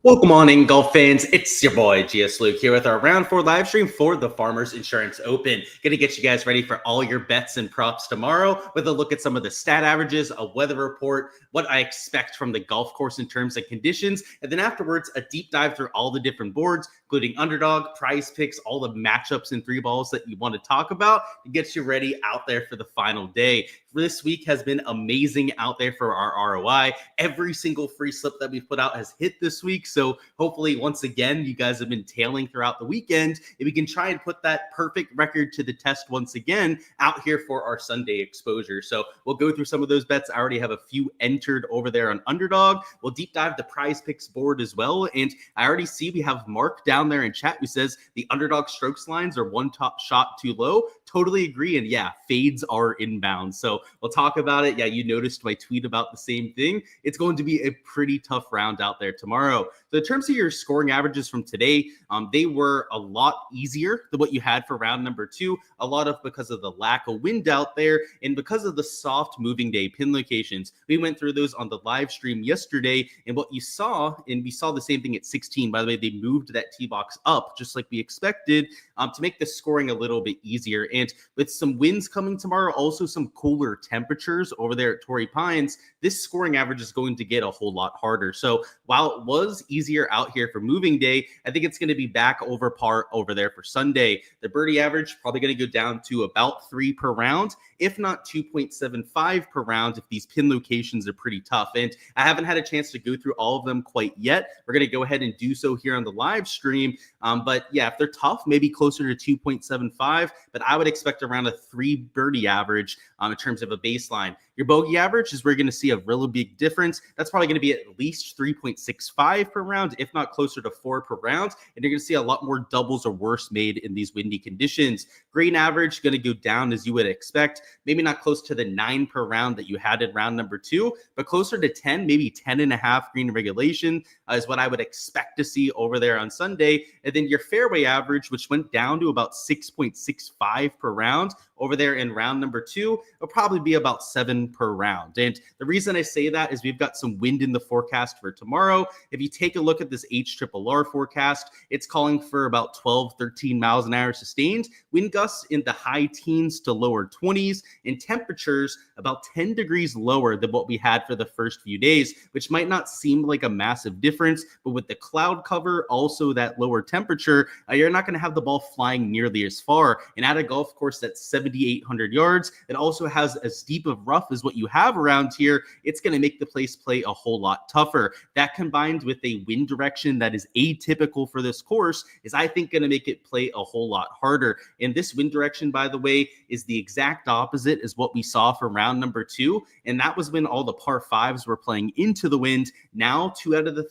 Welcome on in, golf fans. It's your boy Gsluke here with our round 4 live stream for the Farmers Insurance Open. Gonna get you guys ready for all your bets and props tomorrow with a look at some of the stat averages, a weather report, what I expect from the golf course in terms of conditions, and then afterwards a deep dive through all the different boards, including Underdog, Prize Picks, all the matchups and three balls that you want to talk about to get you ready out there for the final day. This week has been amazing out there for our ROI. Every single free slip that we've put out has hit this week. So hopefully, once again, you guys have been tailing throughout the weekend. If we can try and put that perfect record to the test once again out here for our Sunday exposure. So we'll go through some of those bets. I already have a few entered over there on Underdog. We'll deep dive the Prize Picks board as well. And I already see we have Mark down there in chat who says the Underdog strokes lines are one top shot too low. Totally agree. And yeah, fades are inbound. So we'll talk about it. Yeah, you noticed my tweet about the same thing. It's going to be a pretty tough round out there tomorrow. So in terms of your scoring averages from today, they were a lot easier than what you had for round number 2. A lot of because of the lack of wind out there and because of the soft moving day pin locations. We went through those on the live stream yesterday, and what you saw, and we saw the same thing at 16. By the way, they moved that tee box up just like we expected to make the scoring a little bit easier. And with some winds coming tomorrow, also some cooler temperatures over there at Torrey Pines, this scoring average is going to get a whole lot harder. So while it was easier out here for moving day, I think it's going to be back over par over there for Sunday. The birdie average probably going to go down to about 3 per round, if not 2.75 per round if these pin locations are pretty tough. And I haven't had a chance to go through all of them quite yet. We're going to go ahead and do so here on the live stream. But yeah, if they're tough, maybe closer to 2.75, but I would expect around a 3 birdie average in terms of a baseline. Your bogey average is where you're going to see a really big difference. That's probably going to be at least 3.65 per round, if not closer to 4 per round. And you're going to see a lot more doubles or worse made in these windy conditions. Green average going to go down as you would expect. Maybe not close to the 9 per round that you had in round number 2, but closer to 10, maybe 10.5 green regulation is what I would expect to see over there on Sunday. And then your fairway average, which went down to about 6.65 per round over there in round number 2, will probably be about 7 per round. And the reason I say that is we've got some wind in the forecast for tomorrow. If you take a look at this HRRR forecast, it's calling for about 12, 13 miles an hour sustained, wind gusts in the high teens to lower 20s, and temperatures about 10 degrees lower than what we had for the first few days, which might not seem like a massive difference, but with the cloud cover, also that lower temperature, you're not going to have the ball flying nearly as far. And at a golf course that's 7,800 yards, it also has as deep of rough as what you have around here. It's going to make the place play a whole lot tougher. That combined with a wind direction that is atypical for this course is, I think, going to make it play a whole lot harder. And this wind direction, by the way, is the exact opposite as what we saw for round number 2. And that was when all the par 5s were playing into the wind. Now, 2 out of the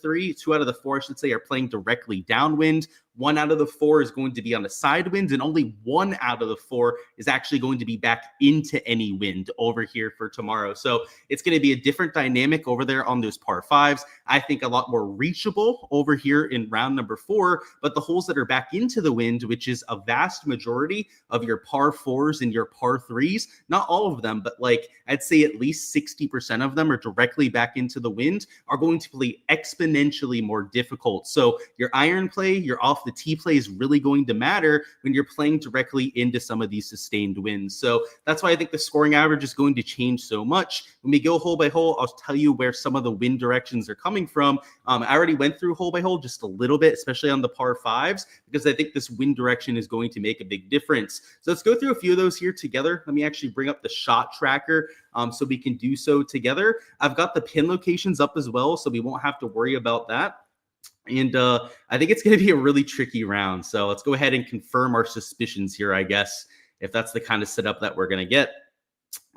4, I should say, are playing directly downwind. 1 out of the 4 is going to be on a side wind, and only 1 out of the 4 is actually going to be back into any wind over here for tomorrow. So it's going to be a different dynamic over there on those par 5s. I think a lot more reachable over here in round number 4, but the holes that are back into the wind, which is a vast majority of your par 4s and your par 3s, not all of them, but like I'd say at least 60% of them are directly back into the wind, are going to play exponentially more difficult. So your iron play, your off the tee play is really going to matter when you're playing directly into some of these sustained winds. So that's why I think the scoring average is going to change so much. When we go hole by hole, I'll tell you where some of the wind directions are coming from. I already went through hole by hole just a little bit, especially on the par 5s, because I think this wind direction is going to make a big difference. So let's go through a few of those here together. Let me actually bring up the shot tracker so we can do so together. I've got the pin locations up as well, so we won't have to worry about that. And I think it's going to be a really tricky round. So let's go ahead and confirm our suspicions here, I guess, if that's the kind of setup that we're going to get.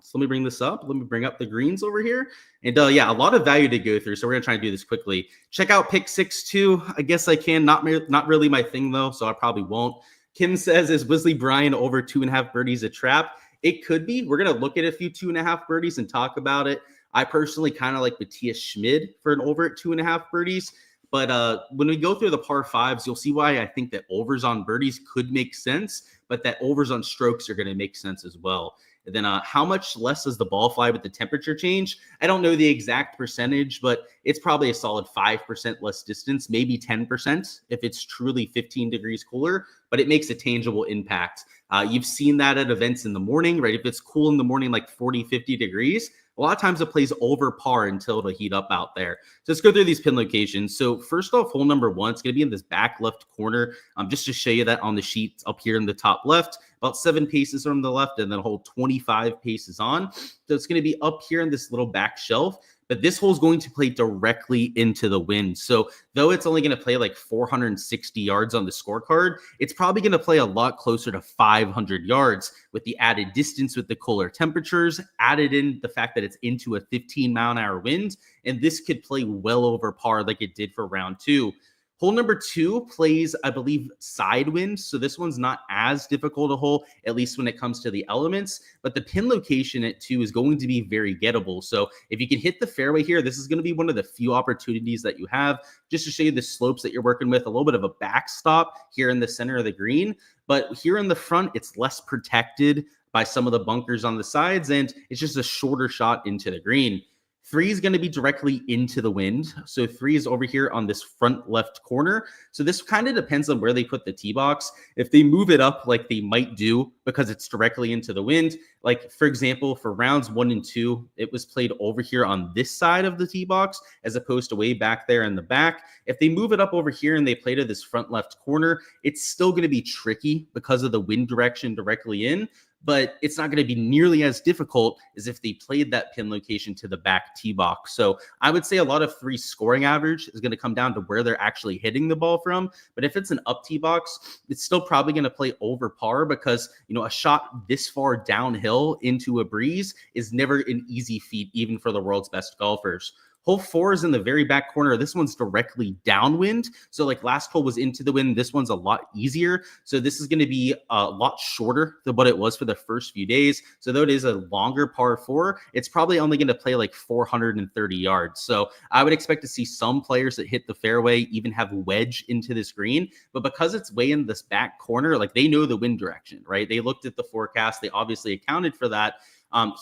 So let me bring this up. Let me bring up the greens over here. And yeah, a lot of value to go through. So we're going to try and do this quickly. Check out pick 6-2. I guess I can. Not really my thing, though, so I probably won't. Kim says, is Wesley Bryan over 2.5 birdies a trap? It could be. We're going to look at a few 2.5 birdies and talk about it. I personally kind of like Matthias Schmid for an over at 2.5 birdies. But when we go through the par 5s, you'll see why I think that overs on birdies could make sense, but that overs on strokes are going to make sense as well. And then how much less does the ball fly with the temperature change? I don't know the exact percentage, but it's probably a solid 5% less distance, maybe 10% if it's truly 15 degrees cooler, but it makes a tangible impact. You've seen that at events in the morning, right? If it's cool in the morning, like 40, 50 degrees, a lot of times it plays over par until it'll heat up out there. So let's go through these pin locations. So first off, hole number one, it's going to be in this back left corner. Just to show you that on the sheet up here in the top left, about 7 paces from the left, and then hole 25 paces on. So it's going to be up here in this little back shelf. But this hole is going to play directly into the wind. So though it's only going to play like 460 yards on the scorecard, it's probably going to play a lot closer to 500 yards with the added distance with the cooler temperatures, added in the fact that it's into a 15-mile-an-hour wind. And this could play well over par like it did for round two. Hole number two plays, I believe, side wind. So this one's not as difficult a hole, at least when it comes to the elements. But the pin location at two is going to be very gettable. So if you can hit the fairway here, this is going to be one of the few opportunities that you have just to show you the slopes that you're working with, a little bit of a backstop here in the center of the green. But here in the front, it's less protected by some of the bunkers on the sides, and it's just a shorter shot into the green. 3 is going to be directly into the wind. So 3 is over here on this front left corner. So this kind of depends on where they put the tee box. If they move it up like they might do because it's directly into the wind, like for example, for rounds 1 and 2, it was played over here on this side of the tee box as opposed to way back there in the back. If they move it up over here and they play to this front left corner, it's still going to be tricky because of the wind direction directly in. But it's not going to be nearly as difficult as if they played that pin location to the back tee box. So I would say a lot of 3 scoring average is going to come down to where they're actually hitting the ball from. But if it's an up tee box, it's still probably going to play over par because, you know, a shot this far downhill into a breeze is never an easy feat, even for the world's best golfers. Hole 4 is in the very back corner. This one's directly downwind. So like last hole was into the wind. This one's a lot easier. So this is going to be a lot shorter than what it was for the first few days. So though it is a longer par 4, it's probably only going to play like 430 yards. So I would expect to see some players that hit the fairway even have wedge into this green. But because it's way in this back corner, like they know the wind direction, right? They looked at the forecast. They obviously accounted for that.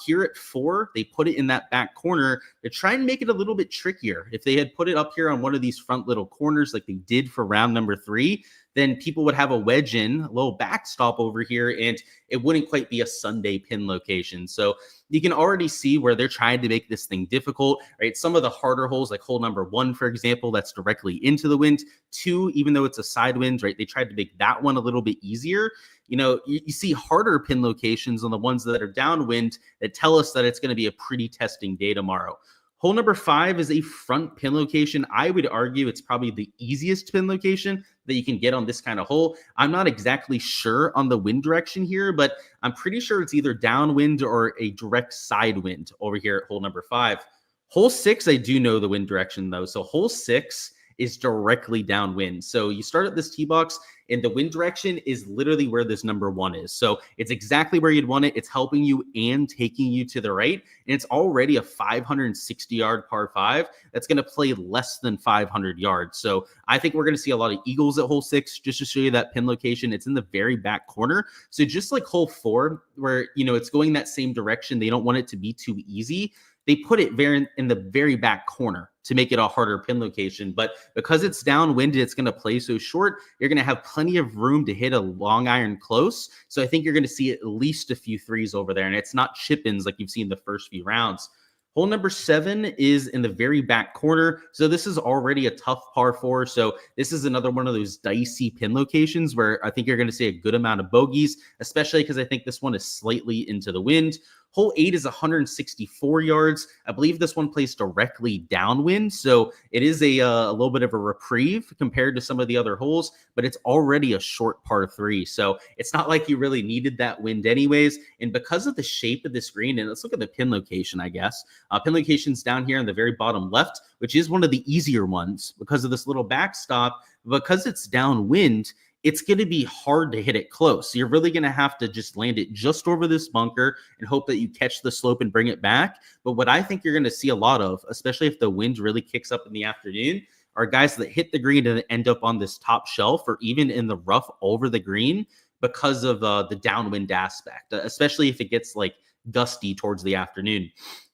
Here at 4, they put it in that back corner to try and make it a little bit trickier. If they had put it up here on one of these front little corners like they did for round number 3, then people would have a wedge in, a little backstop over here, and it wouldn't quite be a Sunday pin location. So you can already see where they're trying to make this thing difficult, right? Some of the harder holes, like hole number 1, for example, that's directly into the wind. 2, even though it's a side wind, right? They tried to make that one a little bit easier. You know, you see harder pin locations on the ones that are downwind that tell us that it's going to be a pretty testing day tomorrow. Hole number 5 is a front pin location. I would argue it's probably the easiest pin location that you can get on this kind of hole. I'm not exactly sure on the wind direction here, but I'm pretty sure it's either downwind or a direct side wind over here at hole number 5. Hole 6, I do know the wind direction though. So hole 6 is directly downwind. So you start at this tee box and the wind direction is literally where this number 1 is. So it's exactly where you'd want it. It's helping you and taking you to the right. And it's already a 560-yard par 5 that's going to play less than 500 yards. So I think we're going to see a lot of eagles at hole 6, just to show you that pin location. It's in the very back corner. So just like hole 4, where, you know, it's going that same direction, they don't want it to be too easy. They put it very in the very back corner to make it a harder pin location. But because it's downwind, it's going to play so short, you're going to have plenty of room to hit a long iron close. So I think you're going to see at least a few threes over there. And it's not chip-ins like you've seen the first few rounds. Hole number 7 is in the very back corner. So this is already a tough par 4. So this is another one of those dicey pin locations where I think you're going to see a good amount of bogeys, especially because I think this one is slightly into the wind. Hole 8 is 164 yards. I believe this one plays directly downwind, so it is a little bit of a reprieve compared to some of the other holes, but it's already a short par 3, so it's not like you really needed that wind anyways. And because of the shape of this green, and let's look at the pin location, I guess. Pin location's down here in the very bottom left, which is one of the easier ones because of this little backstop. Because it's downwind, it's going to be hard to hit it close. So you're really going to have to just land it just over this bunker and hope that you catch the slope and bring it back. But what I think you're going to see a lot of, especially if the wind really kicks up in the afternoon, are guys that hit the green and end up on this top shelf or even in the rough over the green because of the downwind aspect, especially if it gets like gusty towards the afternoon.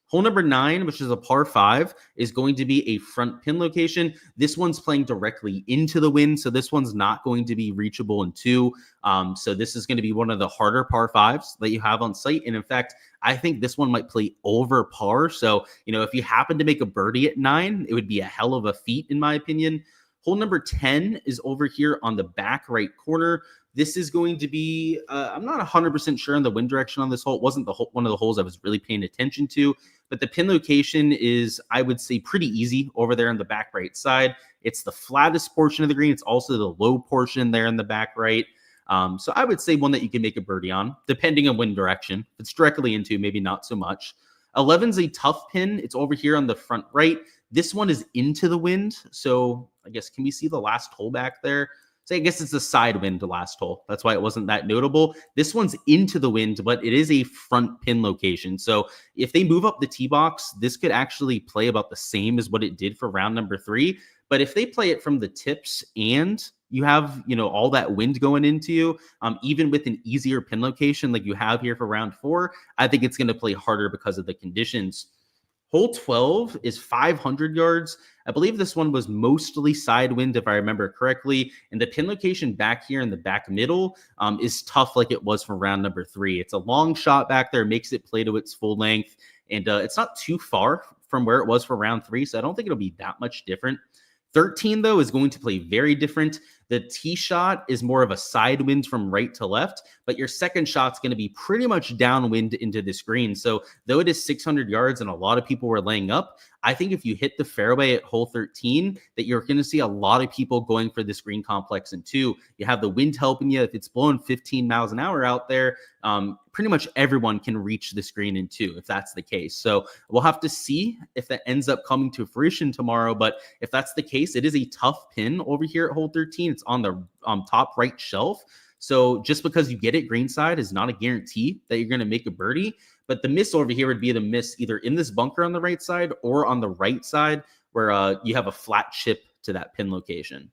Hole number 9, which is a par 5, is going to be a front pin location. This one's playing directly into the wind, so this one's not going to be reachable in 2. So this is going to be one of the harder par 5s that you have on site. And in fact, I think this one might play over par. So, if you happen to make a birdie at 9, it would be a hell of a feat, in my opinion. Hole number 10 is over here on the back right corner. This is going to be, I'm not 100% sure on the wind direction on this hole. It wasn't one of the holes I was really paying attention to, but the pin location is, I would say, pretty easy over there on the back right side. It's the flattest portion of the green. It's also the low portion there in the back right. So I would say one that you can make a birdie on, depending on wind direction. If it's directly into, maybe not so much. 11's a tough pin. It's over here on the front right. This one is into the wind. So I guess, can we see the last hole back there? So I guess it's the side wind, the last hole. That's why it wasn't that notable. This one's into the wind, but it is a front pin location. So if they move up the tee box, this could actually play about the same as what it did for round number 3. But if they play it from the tips and you have, all that wind going into you, even with an easier pin location like you have here for round 4, I think it's going to play harder because of the conditions. Hole 12 is 500 yards. I believe this one was mostly side wind, if I remember correctly. And the pin location back here in the back middle is tough like it was from round number 3. It's a long shot back there, makes it play to its full length. And it's not too far from where it was for round 3, so I don't think it'll be that much different. 13, though, is going to play very different. The tee shot is more of a side wind from right to left, but your second shot's going to be pretty much downwind into this green. So though it is 600 yards and a lot of people were laying up, I think if you hit the fairway at hole 13, that you're going to see a lot of people going for this green complex in 2. You have the wind helping you. If it's blowing 15 miles an hour out there, pretty much everyone can reach this green in 2 if that's the case. So we'll have to see if that ends up coming to fruition tomorrow. But if that's the case, it is a tough pin over here at hole 13. It's on the top right shelf. So just because you get it greenside is not a guarantee that you're going to make a birdie. But the miss over here would be the miss either in this bunker on the right side or on the right side where you have a flat chip to that pin location.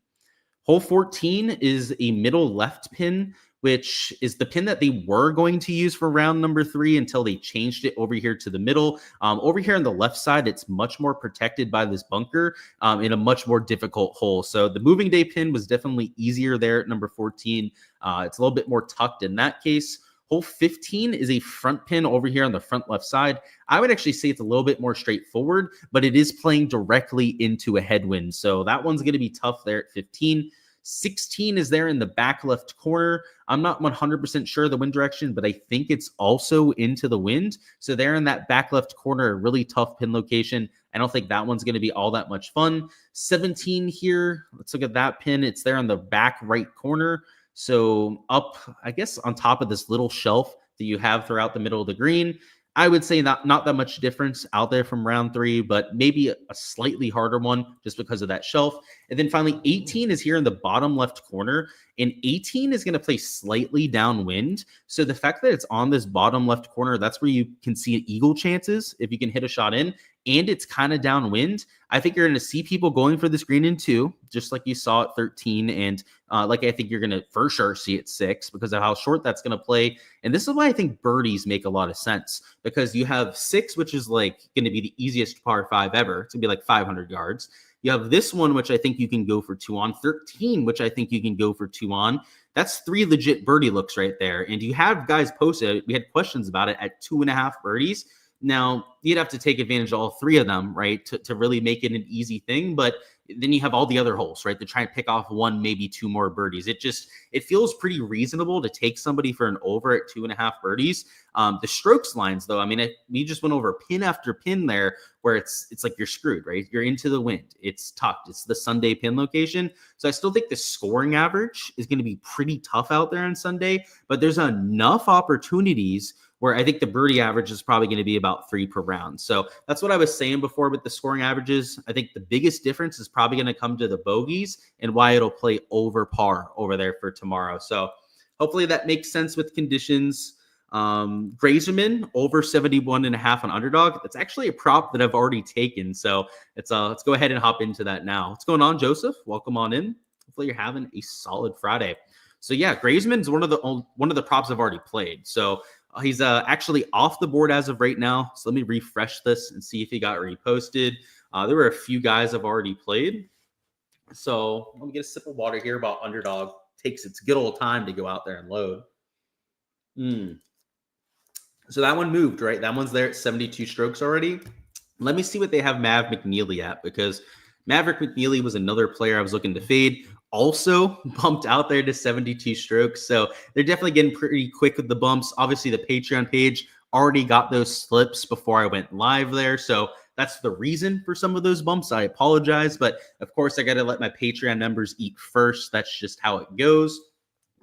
Hole 14 is a middle left pin, which is the pin that they were going to use for round number 3 until they changed it over here to the middle. Over here on the left side, it's much more protected by this bunker in a much more difficult hole. So the moving day pin was definitely easier there at number 14. It's a little bit more tucked in that case. Hole 15 is a front pin over here on the front left side. I would actually say it's a little bit more straightforward, but it is playing directly into a headwind. So that one's going to be tough there at 15. 16 is there in the back left corner. I'm not 100% sure of the wind direction, but I think it's also into the wind. So there in that back left corner, a really tough pin location. I don't think that one's going to be all that much fun. 17 here. Let's look at that pin. It's there on the back right corner. So up, I guess, on top of this little shelf that you have throughout the middle of the green. I would say not that much difference out there from round 3, but maybe a slightly harder one just because of that shelf. And then finally, 18 is here in the bottom left corner, and 18 is going to play slightly downwind. So the fact that it's on this bottom left corner, that's where you can see eagle chances if you can hit a shot in, and it's kind of downwind. I think you're going to see people going for this green in 2, just like you saw at 13, and like I think you're going to for sure see at 6 because of how short that's going to play. And this is why I think birdies make a lot of sense, because you have 6, which is like going to be the easiest par 5 ever. It's going to be like 500 yards. You have this one, which I think you can go for 2 on. 13, which I think you can go for 2 on. That's 3 legit birdie looks right there. And you have guys posted, we had questions about it, at 2.5 birdies. Now, you'd have to take advantage of all 3 of them, right, to really make it an easy thing. But then you have all the other holes, right, to try and pick off 1, maybe 2 more birdies. It feels pretty reasonable to take somebody for an over at 2.5 birdies. The strokes lines, though, I mean, we just went over pin after pin there where it's like you're screwed, right? You're into the wind. It's tucked. It's the Sunday pin location. So I still think the scoring average is going to be pretty tough out there on Sunday, but there's enough opportunities where I think the birdie average is probably going to be about 3 per round. So that's what I was saying before with the scoring averages. I think the biggest difference is probably going to come to the bogeys and why it'll play over par over there for tomorrow. So hopefully that makes sense with conditions. Grazerman over 71.5 on Underdog. That's actually a prop that I've already taken. So let's go ahead and hop into that now. What's going on, Joseph? Welcome on in. Hopefully you're having a solid Friday. So yeah, Grazerman is one of the props I've already played. So He's actually off the board as of right now. So let me refresh this and see if he got reposted. There were a few guys I've already played. So let me get a sip of water here about Underdog. Takes its good old time to go out there and load. So that one moved, right? That one's there at 72 strokes already. Let me see what they have Mav McNeely at, because Maverick McNeely was another player I was looking to fade. Also bumped out there to 72 strokes. So they're definitely getting pretty quick with the bumps. Obviously, the Patreon page already got those slips before I went live there. So that's the reason for some of those bumps. I apologize. But of course, I got to let my Patreon members eat first. That's just how it goes.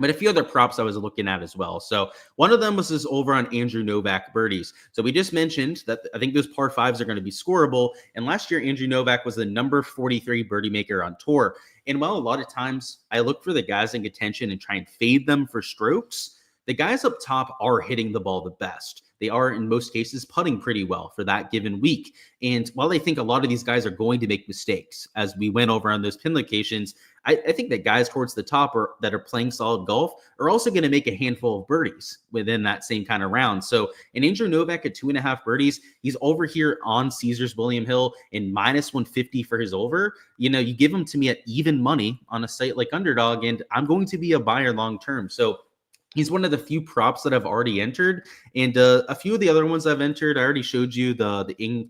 But a few other props I was looking at as well. So one of them was this over on Andrew Novak birdies. So we just mentioned that I think those par fives are going to be scoreable. And last year, Andrew Novak was the number 43 birdie maker on tour. And while a lot of times I look for the guys in contention and try and fade them for strokes, the guys up top are hitting the ball the best. They are, in most cases, putting pretty well for that given week. And while I think a lot of these guys are going to make mistakes, as we went over on those pin locations, I think that guys towards the top that are playing solid golf are also going to make a handful of birdies within that same kind of round. So an Andrew Novak at 2.5 birdies, he's over here on Caesars William Hill in minus 150 for his over. You know, you give him to me at even money on a site like Underdog, and I'm going to be a buyer long term. So he's one of the few props that I've already entered. And a few of the other ones I've entered, I already showed you the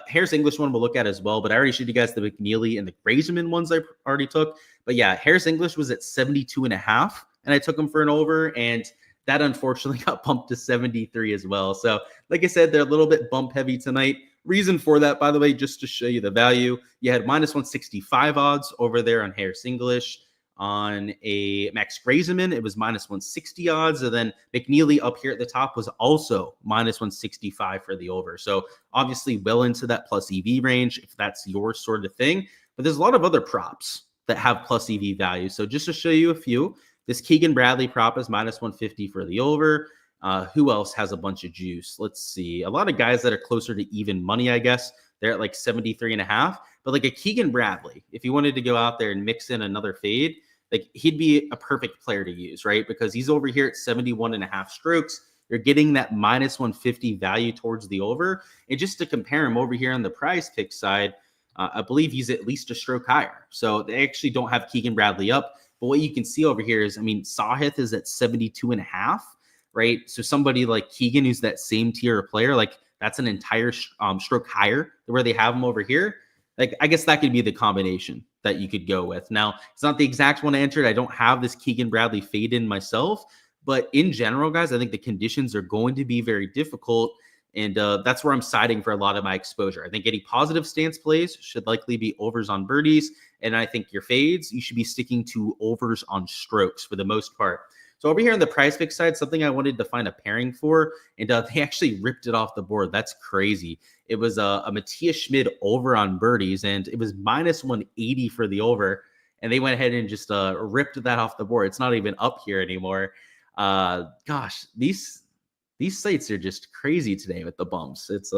Harris English one we'll look at as well, but I already showed you guys the McNeely and the Grazeman ones I already took. But yeah, Harris English was at 72.5, and I took him for an over, and that unfortunately got bumped to 73 as well. So like I said, they're a little bit bump heavy tonight. Reason for that, by the way, just to show you the value, you had minus 165 odds over there on Harris English. On a Max Grazeman, it was minus 160 odds. And then McNeely up here at the top was also minus 165 for the over. So obviously well into that plus EV range, if that's your sort of thing. But there's a lot of other props that have plus EV value. So just to show you a few, this Keegan Bradley prop is minus 150 for the over. Who else has a bunch of juice? Let's see. A lot of guys that are closer to even money, I guess. They're at like 73.5. But like a Keegan Bradley, if you wanted to go out there and mix in another fade, like he'd be a perfect player to use, right? Because he's over here at 71.5 strokes. You're getting that minus 150 value towards the over. And just to compare him over here on the prize pick side, I believe he's at least a stroke higher. So they actually don't have Keegan Bradley up. But what you can see over here is, I mean, Sahith is at 72.5, right? So somebody like Keegan, who's that same tier of player, like that's an entire stroke higher than where they have him over here. Like, I guess that could be the combination that you could go with. Now, it's not the exact one I entered. I don't have this Keegan Bradley fade in myself. But in general, guys, I think the conditions are going to be very difficult. And that's where I'm siding for a lot of my exposure. I think any positive stance plays should likely be overs on birdies. And I think your fades, you should be sticking to overs on strokes for the most part. So over here on the prize pick side, something I wanted to find a pairing for, and they actually ripped it off the board. That's crazy. It was a Matthias Schmid over on birdies, and it was minus 180 for the over. And they went ahead and just ripped that off the board. It's not even up here anymore. Gosh, these sites are just crazy today with the bumps. It's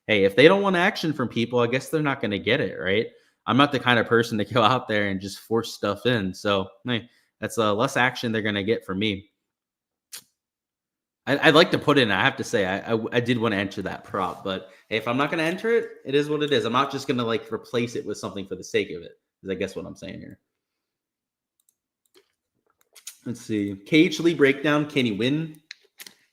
hey, if they don't want action from people, I guess they're not going to get it, right? I'm not the kind of person to go out there and just force stuff in. So hey, that's less action they're going to get from me. I'd like to put in, I have to say, I did want to enter that prop, but hey, if I'm not going to enter it, it is what it is. I'm not just going to like replace it with something for the sake of it, is I guess what I'm saying here. Let's see. KH breakdown. Can he win?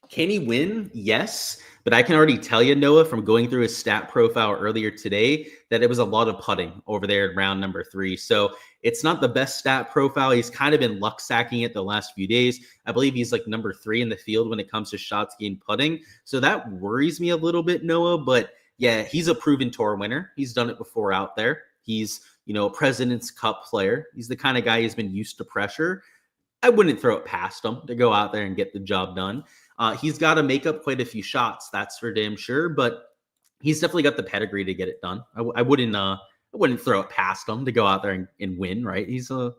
Can he win? Yes. But I can already tell you, Noah, from going through his stat profile earlier today, that it was a lot of putting over there in round number 3. So it's not the best stat profile. He's kind of been luck sacking it the last few days. I believe he's like number 3 in the field when it comes to shots gained putting. So that worries me a little bit, Noah. But yeah, he's a proven tour winner. He's done it before out there. He's, you know, a President's Cup player. He's the kind of guy who's been used to pressure. I wouldn't throw it past him to go out there and get the job done. He's got to make up quite a few shots, that's for damn sure. But he's definitely got the pedigree to get it done. I wouldn't throw it past him to go out there and win, right? He's a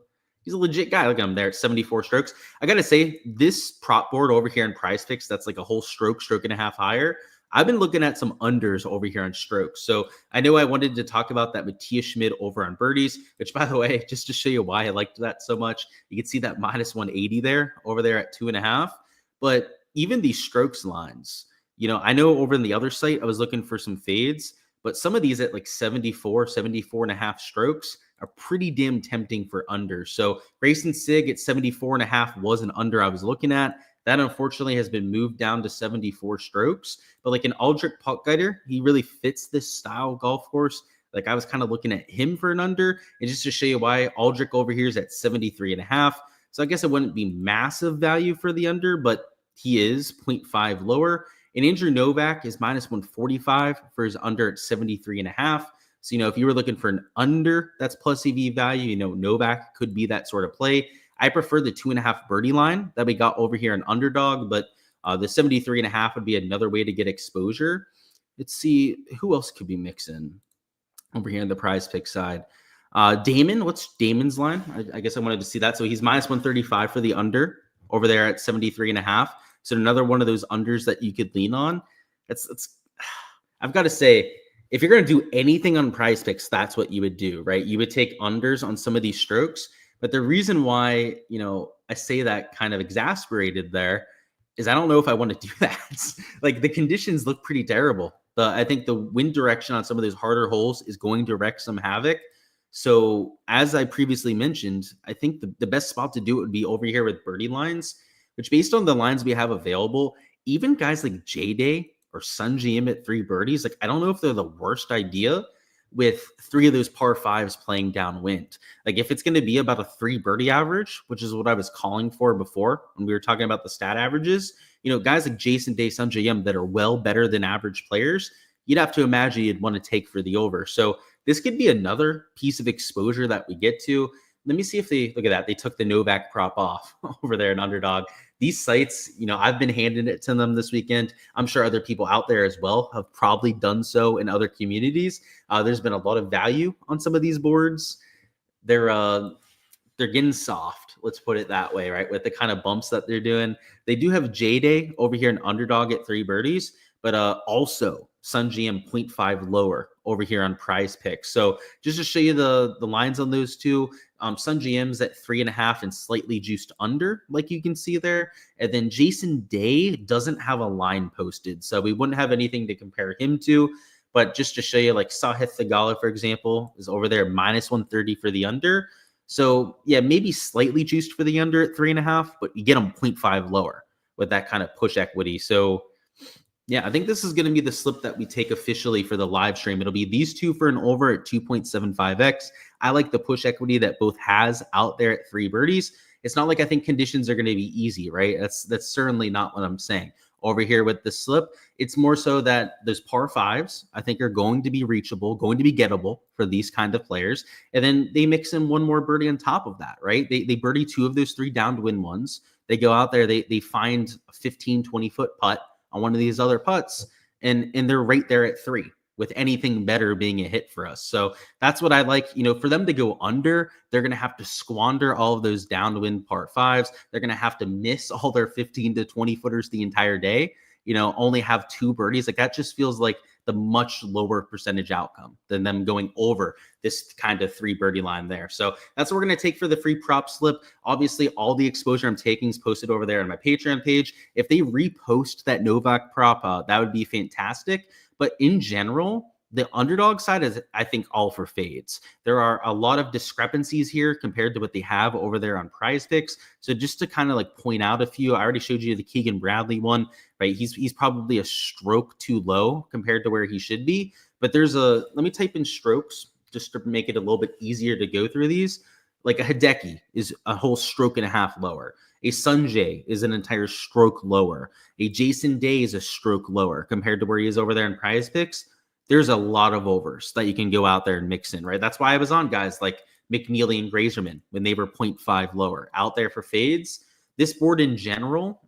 legit guy. Look at him there at 74 strokes. I gotta say, this prop board over here in Prize Picks, that's like a whole stroke and a half higher. I've been looking at some unders over here on strokes. So I know I wanted to talk about that Matthias Schmid over on birdies, which, by the way, just to show you why I liked that so much, you can see that minus 180 there over there at 2.5. But even these strokes lines, I know over in the other site, I was looking for some fades, but some of these at like 74 and a half strokes are pretty damn tempting for under. So Grayson Sig at 74 and a half was an under I was looking at. That unfortunately has been moved down to 74 strokes. But like an Aldrich Puttguider, he really fits this style golf course. Like I was kind of looking at him for an under. And just to show you why, Aldrich over here is at 73 and a half. So I guess it wouldn't be massive value for the under, but he is 0.5 lower. And Andrew Novak is minus 145 for his under at 73 and a half. So, if you were looking for an under that's plus EV value, Novak could be that sort of play. I prefer the 2.5 birdie line that we got over here in Underdog, but the 73 and a half would be another way to get exposure. Let's see who else could be mixing over here on the prize pick side. Damon, what's Damon's line? I guess I wanted to see that. So he's minus 135 for the under over there at 73 and a half. So another one of those unders that you could lean on. I've got to say, if you're going to do anything on prize picks, that's what you would do, right? You would take unders on some of these strokes. But the reason why, I say that kind of exasperated there is I don't know if I want to do that. Like the conditions look pretty terrible. I think the wind direction on some of those harder holes is going to wreak some havoc. So as I previously mentioned, I think the best spot to do it would be over here with birdie lines, which based on the lines we have available, even guys like J-Day or Sun GM at 3 birdies, like I don't know if they're the worst idea with 3 of those par 5s playing downwind. Like if it's going to be about a 3 birdie average, which is what I was calling for before when we were talking about the stat averages, guys like Jason Day, Sun GM that are well better than average players, you'd have to imagine you'd want to take for the over. So this could be another piece of exposure that we get to. Let me see if they look at that. They took the Novak prop off over there in Underdog. These sites, I've been handing it to them this weekend. I'm sure other people out there as well have probably done so in other communities. There's been a lot of value on some of these boards. They're getting soft. Let's put it that way, right? With the kind of bumps that they're doing. They do have J-Day over here in Underdog at 3 birdies, but also Sun GM 0.5 lower over here on prize picks. So just to show you the lines on those two, Sun GM's at 3.5 and slightly juiced under, like you can see there. And then Jason Day doesn't have a line posted, so we wouldn't have anything to compare him to. But just to show you, like Sahith Theegala, for example, is over there minus 130 for the under. So yeah, maybe slightly juiced for the under at 3.5, but you get them 0.5 lower with that kind of push equity. So yeah, I think this is going to be the slip that we take officially for the live stream. It'll be these two for an over at 2.75x. I like the push equity that both has out there at 3 birdies. It's not like I think conditions are going to be easy, right? That's certainly not what I'm saying. Over here with the slip, it's more so that those par 5s, I think, are going to be reachable, going to be gettable for these kind of players. And then they mix in one more birdie on top of that, right? They birdie 2 of those 3 downwind ones. They go out there, they find a 15, 20-foot putt on one of these other putts, and they're right there at 3 with anything better being a hit for us. So that's what I like. For them to go under, they're going to have to squander all of those downwind par 5s. They're going to have to miss all their 15 to 20 footers the entire day, only have 2 birdies. Like that just feels like the much lower percentage outcome than them going over this kind of 3 birdie line there. So that's what we're going to take for the free prop slip. Obviously, all the exposure I'm taking is posted over there on my Patreon page. If they repost that Novak prop, that would be fantastic. But in general, the Underdog side is, I think, all for fades. There are a lot of discrepancies here compared to what they have over there on prize picks. So just to kind of like point out a few, I already showed you the Keegan Bradley one, right? He's probably a stroke too low compared to where he should be. But let me type in strokes just to make it a little bit easier to go through these. Like a Hideki is a whole stroke and a half lower. A Sunjay is an entire stroke lower. A Jason Day is a stroke lower compared to where he is over there in prize picks. There's a lot of overs that you can go out there and mix in, right? That's why I was on guys like McNeely and Grazerman when they were 0.5 lower out there for fades. This board in general,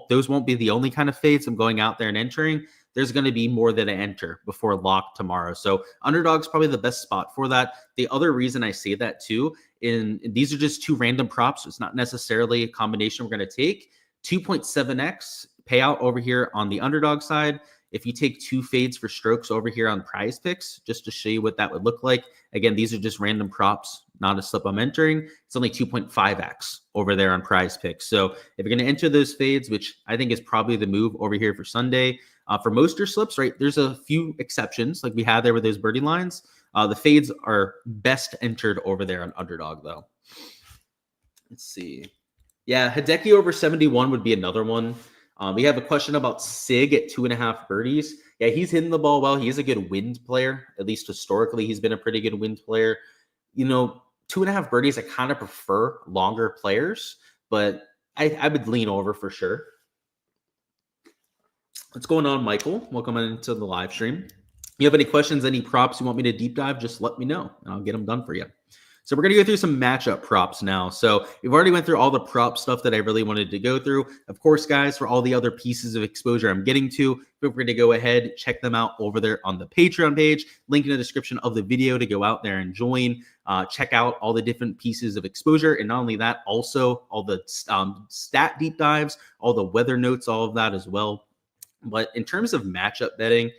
those won't be the only kind of fades I'm going out there and entering. There's going to be more that I enter before lock tomorrow. So Underdog's probably the best spot for that. The other reason I say that too, these are just 2 random props. So it's not necessarily a combination we're going to take. 2.7x payout over here on the Underdog side. if you take 2 fades for strokes over here on Prize Picks, just to show you what that would look like. Again, these are just random props, not a slip I'm entering. It's only 2.5x over there on Prize Picks. So if you're going to enter those fades, which I think is probably the move over here for Sunday, for most your slips, right, there's a few exceptions like we had there with those birdie lines. The fades are best entered over there on Underdog, though. Let's see. Yeah, Hideki over 71 would be another one. We have a question about Sig at 2.5 birdies. Yeah, he's hitting the ball well. He is a good wind player. At least historically, he's been a pretty good wind player. 2.5 birdies, I kind of prefer longer players, but I would lean over for sure. What's going on, Michael? Welcome into the live stream. If you have any questions, any props you want me to deep dive, just let me know, and I'll get them done for you. So we're going to go through some matchup props now. So we've already went through all the prop stuff that I really wanted to go through. Of course, guys, for all the other pieces of exposure I'm getting to, feel free to go ahead, check them out over there on the Patreon page. Link in the description of the video to go out there and join. Check out all the different pieces of exposure. And not only that, also all the stat deep dives, all the weather notes, all of that as well. But in terms of matchup betting,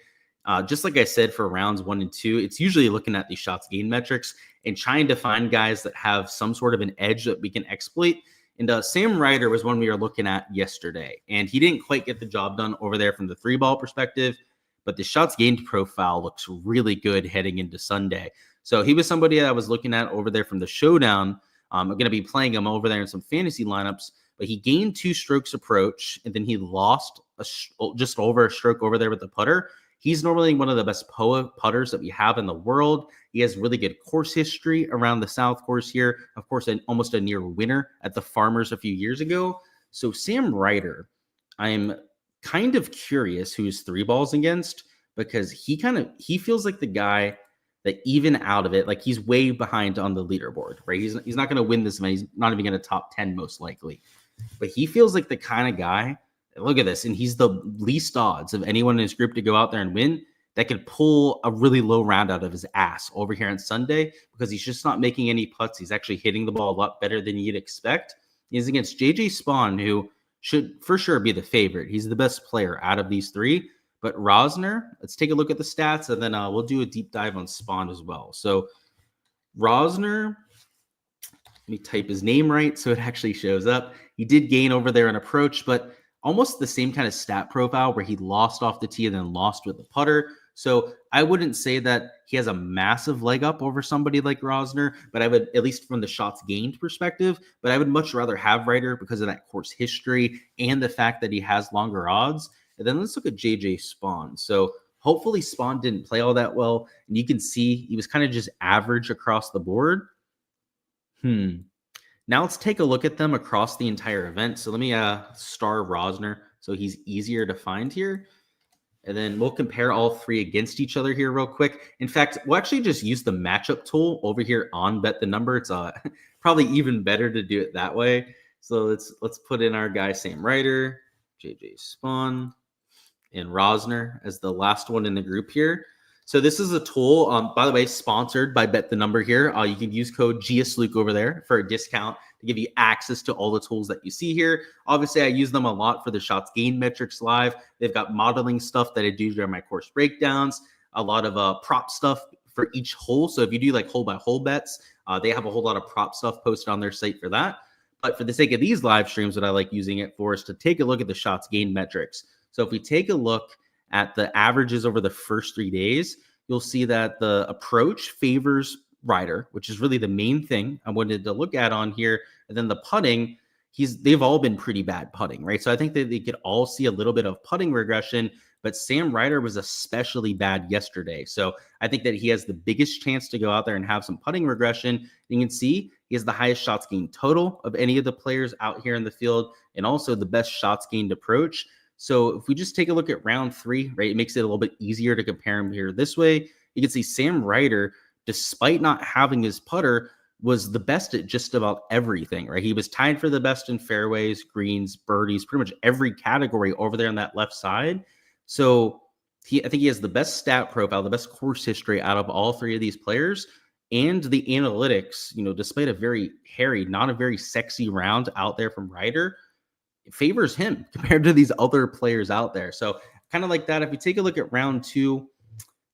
just like I said, for rounds 1 and 2, it's usually looking at these shots gain metrics and trying to find guys that have some sort of an edge that we can exploit. And Sam Ryder was one we were looking at yesterday, and he didn't quite get the job done over there from the 3-ball perspective, but the shots gained profile looks really good heading into Sunday. So he was somebody that I was looking at over there from the showdown. I'm going to be playing him over there in some fantasy lineups, but he gained 2 strokes approach, and then he lost just over a stroke over there with the putter. He's normally one of the best putters that we have in the world. He has really good course history around the South Course here. Of course, almost a near winner at the Farmers a few years ago. So Sam Ryder, I'm kind of curious who his 3 balls against, because he feels like the guy that even out of it, like he's way behind on the leaderboard, right? He's not going to win this many. He's not even going to top 10 most likely. But he feels like the kind of guy, look at this, and he's the least odds of anyone in his group to go out there and win, that could pull a really low round out of his ass over here on Sunday, because he's just not making any putts. He's actually hitting the ball a lot better than you'd expect. He's against JJ Spawn, who should for sure be the favorite. He's the best player out of these 3. But Rosner, let's take a look at the stats, and then we'll do a deep dive on Spawn as well. So Rosner, let me type his name right so it actually shows up. He did gain over there an approach, but almost the same kind of stat profile where he lost off the tee and then lost with the putter. So I wouldn't say that he has a massive leg up over somebody like Rosner, but I would, at least from the shots gained perspective, but I would much rather have Ryder because of that course history and the fact that he has longer odds. And then let's look at JJ Spawn. So hopefully Spawn didn't play all that well, and you can see he was kind of just average across the board. Now let's take a look at them across the entire event. So let me star Rosner so he's easier to find here. And then we'll compare all 3 against each other here real quick. In fact, we'll actually just use the matchup tool over here on Bet the Number. It's probably even better to do it that way. So let's put in our guy Sam Ryder, JJ Spawn, and Rosner as the last one in the group here. So this is a tool, by the way, sponsored by Bet the Number here. You can use code Gsluke over there for a discount to give you access to all the tools that you see here. Obviously, I use them a lot for the shots gained metrics live. They've got modeling stuff that I do during my course breakdowns, a lot of prop stuff for each hole. So if you do like hole by hole bets, they have a whole lot of prop stuff posted on their site for that. But for the sake of these live streams, what I like using it for is to take a look at the shots gained metrics. So if we take a look at the averages over the first 3 days, you'll see that the approach favors Ryder, which is really the main thing I wanted to look at on here. And then the putting, they've all been pretty bad putting, right? So I think that they could all see a little bit of putting regression, but Sam Ryder was especially bad yesterday. So I think that he has the biggest chance to go out there and have some putting regression. You can see he has the highest shots gained total of any of the players out here in the field, and also the best shots gained approach. So if we just take a look at round 3, right, it makes it a little bit easier to compare him here this way. You can see Sam Ryder, despite not having his putter, was the best at just about everything, right? He was tied for the best in fairways, greens, birdies, pretty much every category over there on that left side. So I think he has the best stat profile, the best course history out of all 3 of these players. And the analytics, despite a very hairy, not a very sexy round out there from Ryder, it favors him compared to these other players out there. So kind of like that. If we take a look at round 2,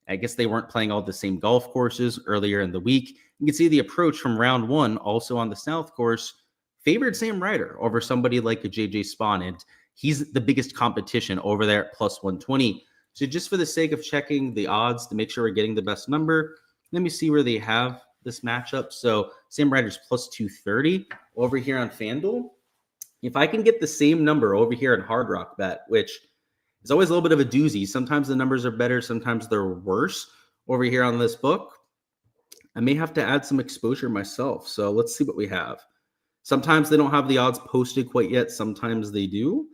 I guess they weren't playing all the same golf courses earlier in the week. You can see the approach from round 1, also on the South course, favored Sam Ryder over somebody like a JJ Spawn, and he's the biggest competition over there at plus 120. So just for the sake of checking the odds to make sure we're getting the best number, let me see where they have this matchup. So Sam Ryder's plus 230 over here on FanDuel. If I can get the same number over here in Hard Rock Bet, which is always a little bit of a doozy. Sometimes the numbers are better, sometimes they're worse over here on this book. I may have to add some exposure myself. So let's see what we have. Sometimes they don't have the odds posted quite yet. Sometimes they do.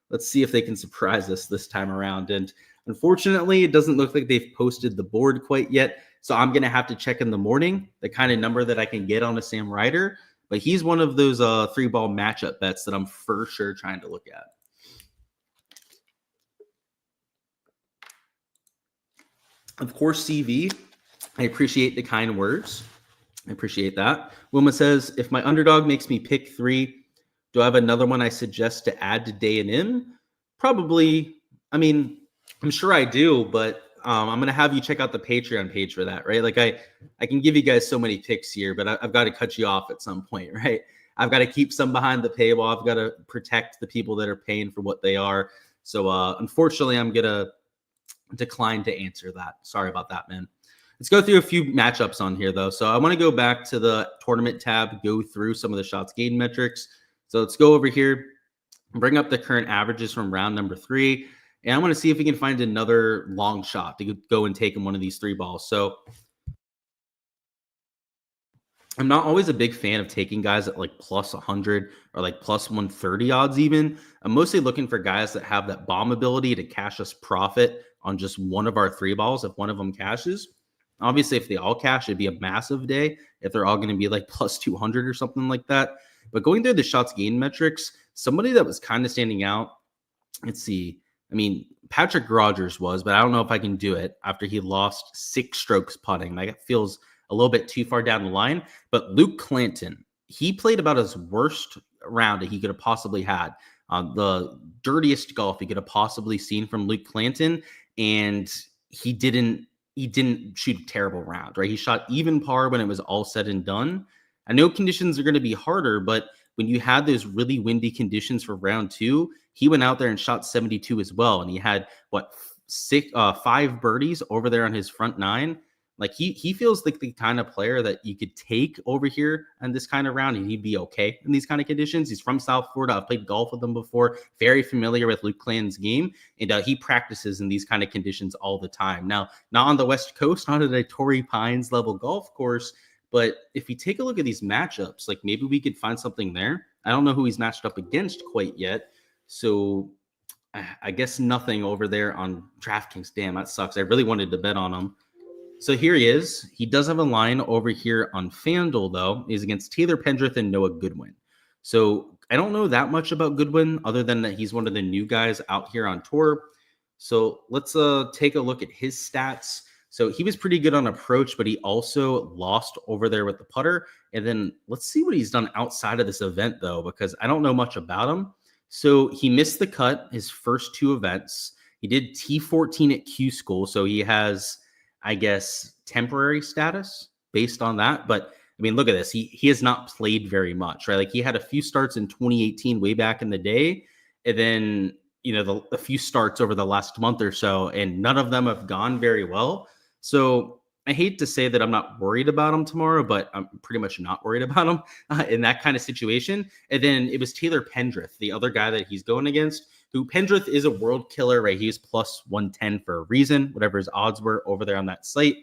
Let's see if they can surprise us this time around. And unfortunately, it doesn't look like they've posted the board quite yet. So I'm going to have to check in the morning the kind of number that I can get on a Sam Ryder. But he's one of those 3-ball matchup bets that I'm for sure trying to look at. Of course, CV, I appreciate the kind words. I appreciate that. Wilma says, if my underdog makes me pick 3, do I have another one I suggest to add to day and in? Probably. I mean, I'm sure I do, but I'm going to have you check out the Patreon page for that, right? Like I can give you guys so many picks here, but I've got to cut you off at some point, right? I've got to keep some behind the paywall. I've got to protect the people that are paying for what they are. So unfortunately, I'm going to decline to answer that. Sorry about that, man. Let's go through a few matchups on here, though. So I want to go back to the tournament tab, go through some of the shots gained metrics. So let's go over here, bring up the current averages from round number 3. And I want to see if we can find another long shot to go and take in one of these 3 balls. So I'm not always a big fan of taking guys at like plus 100 or like plus 130 odds even. I'm mostly looking for guys that have that bomb ability to cash us profit on just one of our 3 balls if one of them cashes. Obviously, if they all cash, it'd be a massive day if they're all going to be like plus 200 or something like that. But going through the shots gained metrics, somebody that was kind of standing out, let's see. I mean, Patrick Rogers was, but I don't know if I can do it after he lost 6 strokes putting. Like, it feels a little bit too far down the line. But Luke Clanton, he played about his worst round that he could have possibly had. The dirtiest golf he could have possibly seen from Luke Clanton. And he didn't shoot a terrible round, right? He shot even par when it was all said and done. I know conditions are going to be harder, but when you had those really windy conditions for round 2, he went out there and shot 72 as well. And he had 5 birdies over there on his front 9. Like he feels like the kind of player that you could take over here on this kind of round and he'd be okay in these kind of conditions. He's from South Florida. I've played golf with him before, very familiar with Luke Clanton's game. And he practices in these kind of conditions all the time. Now, not on the West Coast, not at a Torrey Pines level golf course, but if we take a look at these matchups, like maybe we could find something there. I don't know who he's matched up against quite yet. So I guess nothing over there on DraftKings. Damn, that sucks. I really wanted to bet on him. So here he is. He does have a line over here on FanDuel, though. He's against Taylor Pendrith and Noah Goodwin. So I don't know that much about Goodwin other than that he's one of the new guys out here on tour. So let's take a look at his stats. So he was pretty good on approach, but he also lost over there with the putter. And then let's see what he's done outside of this event, though, because I don't know much about him. So he missed the cut his first 2 events. He did T14 at Q School. So he has, I guess, temporary status based on that. But I mean, look at this. He has not played very much, right? Like he had a few starts in 2018 way back in the day. And then, you know, a few starts over the last month or so, and none of them have gone very well. So I hate to say that I'm not worried about him tomorrow, but I'm pretty much not worried about him in that kind of situation. And then it was Taylor Pendrith, the other guy that he's going against, who Pendrith is a world killer, right? He's plus 110 for a reason, whatever his odds were over there on that site.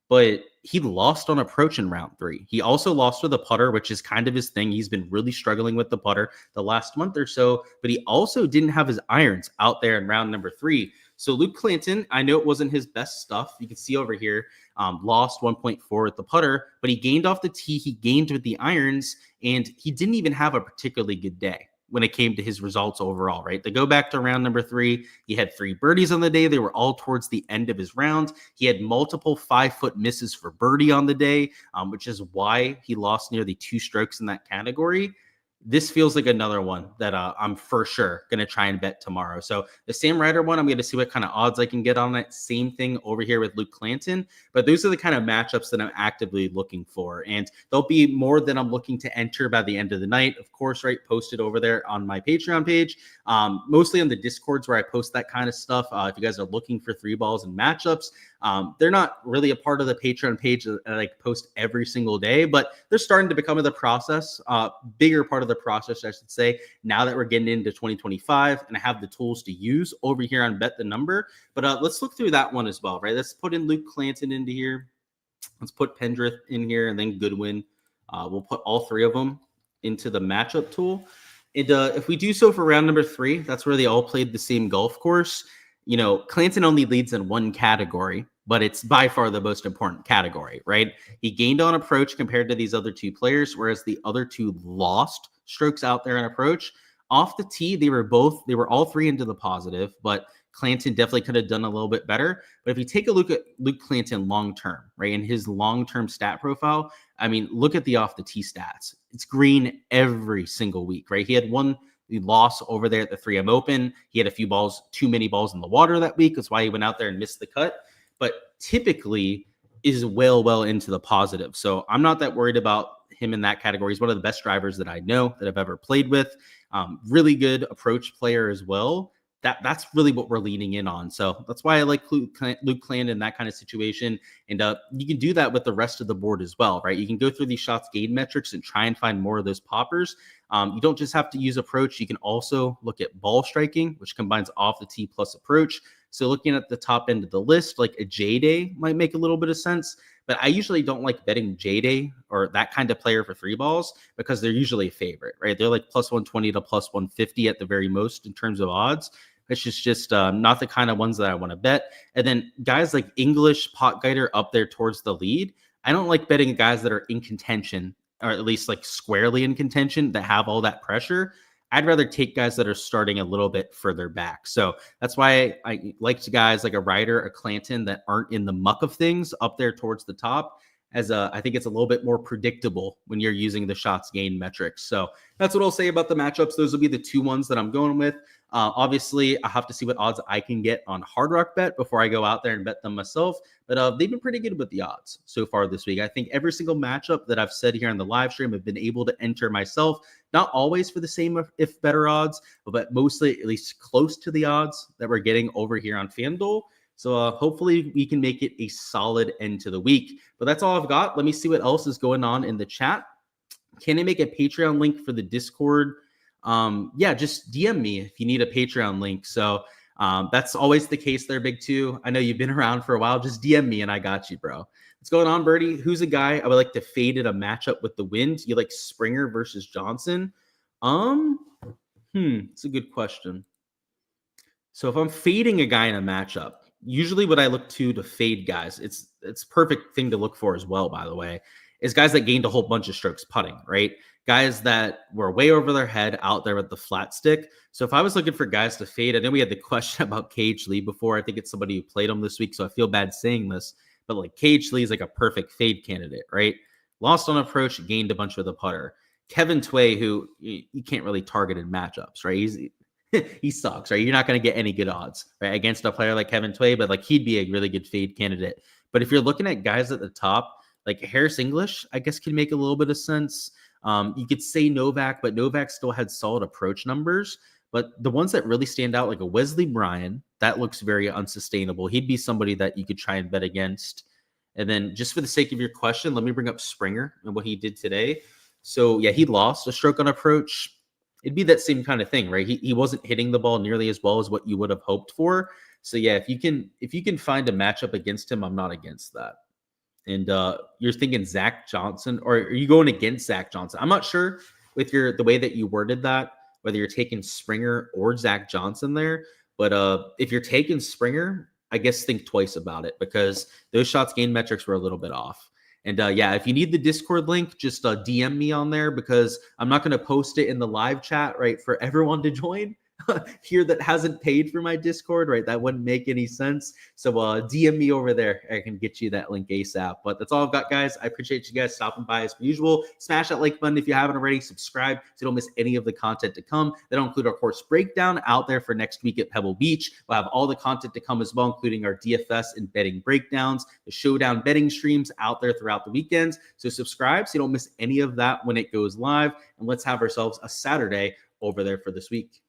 But he lost on approach in round 3. He also lost with a putter, which is kind of his thing. He's been really struggling with the putter the last month or so, but he also didn't have his irons out there in round number 3. So Luke Clanton, I know it wasn't his best stuff. You can see over here, lost 1.4 with the putter, but he gained off the tee. He gained with the irons, and he didn't even have a particularly good day when it came to his results overall, right? To go back to round number 3, he had 3 birdies on the day. They were all towards the end of his round. He had multiple 5-foot misses for birdie on the day, which is why he lost nearly 2 strokes in that category. this feels like another one that I'm for sure going to try and bet tomorrow. So the Sam Ryder one, I'm going to see what kind of odds I can get on it. Same thing over here with Luke Clanton. But those are the kind of matchups that I'm actively looking for. And there'll be more that I'm looking to enter by the end of the night. Of course, right, posted over there on my Patreon page. Mostly on the Discords where I post that kind of stuff. If you guys are looking for 3-balls and matchups, they're not really a part of the Patreon page that I like post every single day, but they're starting to become the process, bigger part of the process, I should say, now that we're getting into 2025 and I have the tools to use over here on Bet the Number. But let's look through that one as well, right? Let's put in Luke Clanton into here. Let's put Pendrith in here and then Goodwin. We'll put all three of them into the matchup tool. And if we do so for round number 3, that's where they all played the same golf course. You know, Clanton only leads in one category, but it's by far the most important category, right? He gained on approach compared to these other 2 players, whereas the other 2 lost strokes out there in approach. Off the tee, they were all 3 into the positive, but Clanton definitely could have done a little bit better. But if you take a look at Luke Clanton long-term, right, in his long-term stat profile, I mean, look at the off the tee stats. It's green every single week, right? He had one loss over there at the 3M Open. He had a few balls, too many balls in the water that week. That's why he went out there and missed the cut. But typically is well into the positive. So I'm not that worried about him in that category. He's one of the best drivers that I know that I've ever played with. Really good approach player as well. That's really what we're leaning in on. So that's why I like Luke Clanton in that kind of situation. And you can do that with the rest of the board as well, right? You can go through these shots gained metrics and try and find more of those poppers. You don't just have to use approach. You can also look at ball striking, which combines off the tee plus approach. So looking at the top end of the list, like a J-Day might make a little bit of sense. But I usually don't like betting J-Day or that kind of player for 3-balls because they're usually a favorite, right? They're like plus 120 to plus 150 at the very most in terms of odds. It's just not the kind of ones that I want to bet. And then guys like English, Potgieter up there towards the lead. I don't like betting guys that are in contention, or at least like squarely in contention, that have all that pressure. I'd rather take guys that are starting a little bit further back. So that's why I like guys like a Ryder, a Clanton that aren't in the muck of things up there towards the top. I think it's a little bit more predictable when you're using the shots gained metrics. So that's what I'll say about the matchups. Those will be the 2 ones that I'm going with. Obviously, I have to see what odds I can get on Hard Rock Bet before I go out there and bet them myself. But they've been pretty good with the odds so far this week. I think every single matchup that I've said here on the live stream, I've been able to enter myself. Not always for the same, if better odds, but mostly at least close to the odds that we're getting over here on Fanduel. So hopefully we can make it a solid end to the week. But that's all I've got. Let me see what else is going on in the chat. Can I make a Patreon link for the Discord? Yeah, just DM me if you need a Patreon link. So that's always the case there, Big Two. I know you've been around for a while. Just DM me and I got you, bro. What's going on, Birdie? Who's a guy I would like to fade in a matchup with the wind? You like Springer versus Johnson? It's a good question. So if I'm fading a guy in a matchup, usually what I look to fade guys, it's perfect thing to look for as well, by the way, is guys that gained a whole bunch of strokes putting, right? Guys that were way over their head out there with the flat stick. So if I was looking for guys to fade, I know we had the question about Gsluke before. I think it's somebody who played him this week, so I feel bad saying this, but like Gsluke is like a perfect fade candidate, right? Lost on approach, gained a bunch with a putter. Kevin Tway, who you can't really target in matchups, right? He sucks, right? You're not going to get any good odds, right, against a player like Kevin Tway, but like he'd be a really good fade candidate. But if you're looking at guys at the top, like Harris English, I guess can make a little bit of sense. You could say Novak, but Novak still had solid approach numbers. But the ones that really stand out, like a Wesley Bryan, that looks very unsustainable. He'd be somebody that you could try and bet against. And then just for the sake of your question, let me bring up Springer and what he did today. So yeah, he lost a stroke on approach. It'd be that same kind of thing, right? He wasn't hitting the ball nearly as well as what you would have hoped for. So yeah, if you can find a matchup against him, I'm not against that. And you're thinking Zach Johnson, or are you going against Zach Johnson? I'm not sure with the way that you worded that, whether you're taking Springer or Zach Johnson there. But if you're taking Springer, I guess think twice about it, because those shots gained metrics were a little bit off. And yeah, if you need the Discord link, just DM me on there, because I'm not going to post it in the live chat, right, for everyone to join. here that hasn't paid for my Discord, right? That wouldn't make any sense. So DM me over there. I can get you that link ASAP. But that's all I've got, guys. I appreciate you guys stopping by as per usual. Smash that like button if you haven't already. Subscribe so you don't miss any of the content to come. That'll include our course breakdown out there for next week at Pebble Beach. We'll have all the content to come as well, including our DFS and betting breakdowns, the showdown betting streams out there throughout the weekends. So subscribe so you don't miss any of that when it goes live. And let's have ourselves a Saturday over there for this week.